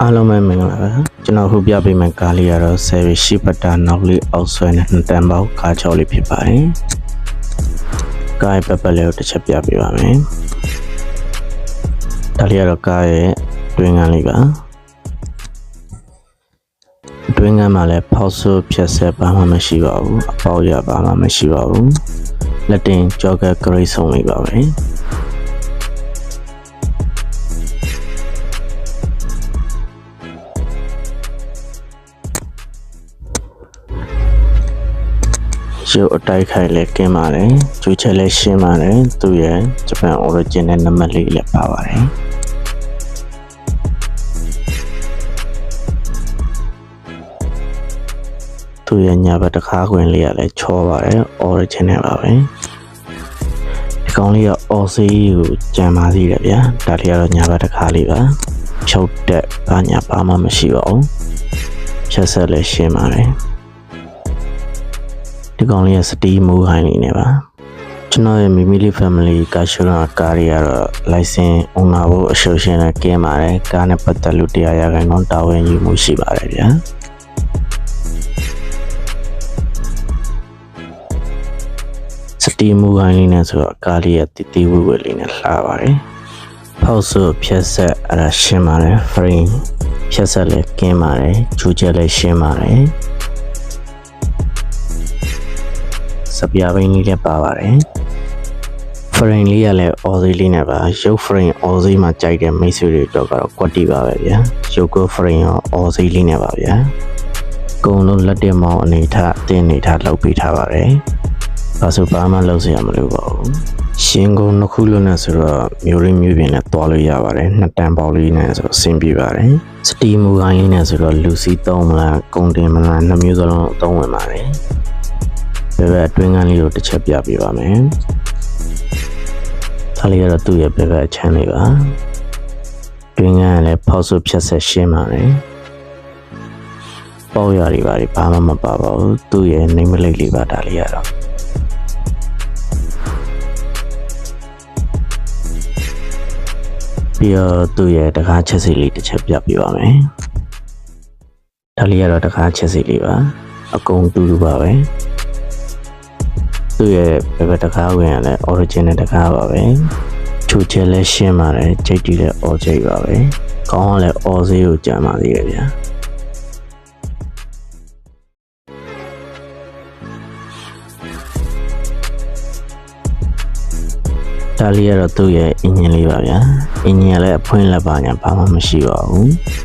အားလုံးပဲမင်္ဂလာပါကျွန်တော်ခုပြပေးမယ့်ကားလေးကတော့ဆယ်ရီရှိပတာနောက်လေးအောက်ဆွဲနဲ့နှစ်တန်ပေါက်ကားချောလေးဖြစ်ပါတယ်ကားရဲ့ပတ်ပတ်လေးကိုတစ်ချက်ပြပေးပါမယ်ဒါလေးကတော့ကားရဲ့တွင်းကန်းလေးပါတွင်းကန်းမှာလည်းဖောက်ဆူဖြတ်ဆက်ပါမှမရှိပါဘူးအပေါက်ရပါမှမရှိပါဘူးလက်တင်ကြောက်ကဂရိတ်ဆုံးလေးပါပဲရုပ်အတိုက်ခိုက်လည်းကင်းပါတယ်ကျွေးချက်လည်းရှင်းပါတယ်သူရဲ့ဂျပန် origin နဲ့နံပါတ်လေးလည်းပါပါတယ်သူရဲ့ညာဘက်တစ်ခါခွင်လေးကလည်းချောပါတယ် origin နဲ့ပါပဲဒီကောင်လေးက OC ကိုကြံပါသေးတယ်ဗျာဒါလေးကတော့ညာဘက်တစ်ခါလေးပါဖြုတ်တက်ဘာညာပါမှမရှိပါဘူးဖြတ်ဆက်လည်းရှင်းပါတယ်ဒီကောင်လေးကစတီးမူဟိုင်းနေပါကျွန်တော်ရဲ့ Mimili Family ကားရှုံးကားတွေကတော့ license owner ဖို့အရှုပ်ရှင်းနဲ့ကင်းပါတယ်ကားနဲ့ပတ်သက်လို့တရားရခိုင်တော့တာဝန်ယူမှုရှိပါတယ်ဗျာစတီးမူဟိုင်းလေးနဲ့ဆိုတော့ကားလေးကတီတီဝဝလေးနဲ့လှပါတယ်ဖောက်ဆိုဖြတ်ဆက်အဲ့ဒါရှင်းပါတယ် frame ဖြတ်ဆက်လည်းကင်းပါတယ်ဂျူးချက်လည်းရှင်းပါတယ်စပြားဘိန်းလေးလည်းပါပါတယ် frame လေးကလည်း OZ လေးနဲ့ပါရုပ် frame OZ မှာကြိုက်တဲ့မိတ်ဆွေတွေတော့ကတော့ quality ပါပဲဗျာရုပ်ကို frame ရော OZ လေးနဲ့ပါဗျာကုံလုံးလက်တင်မောင်းအနေထားအတင်းအနေထားလောက်ပေးထားပါတယ်ဘာဆိုဘာမှလုပ်စရာမလိုပါဘူးရှင်ကုန်းနှစ်ခုလုံးနဲ့ဆိုတော့မျိုးရင်းမျိုးပြင်နဲ့တွားလို့ရပါတယ်နှစ်တန်ပေါက်လေးနဲ့ဆိုအဆင်ပြေပါတယ်စတီမူကိုင်းလေးနဲ့ဆိုတော့လူစီသုံးမလားကုံတင်မလားနှစ်မျိုးစလုံးသုံးဝင်ပါတယ်ဘယ်ဘက်အတွင်းကန်းလေးကိုတစ်ချက်ပြပေးပါမယ်ဒါလေးကတော့သူ့ရဲ့ဘယ်ဘက်အချမ်းလေးပါတွင်းကန်းကလည်းဖောက်ဆုပ်ဖြတ်ဆက်ရှင်းပါတယ်ပေါက်ရတွေပါဘာမှမပါပါဘူးသူ့ရဲ့နေမလိတ်လေးပါဒါလေးကတော့ပြီးတော့သူ့ရဲ့တကားချက်စီလေးတစ်ချက်ပြပေးပါမယ်ဒါလေးကတော့တကားချက်စီလေးပါအကုန်တူတူပါပဲသူ့ရဲ့ဘယ်ဘက်တကားဝင်ရလဲ origin နဲ့တကားပါပဲချူချက်လည်းရှင်းပါတယ်ဂျိတ်တီလည်း all ဂျိတ်ပါပဲကောင်းကလည်း all ဈေးကိုကြံပါသေးတယ်ဗျာဒါလေးကတော့သူ့ရဲ့ engine လေးပါဗျာ engine ကလည်းအဖွင့်လက်ပါညာဘာမှမရှိပါဘူး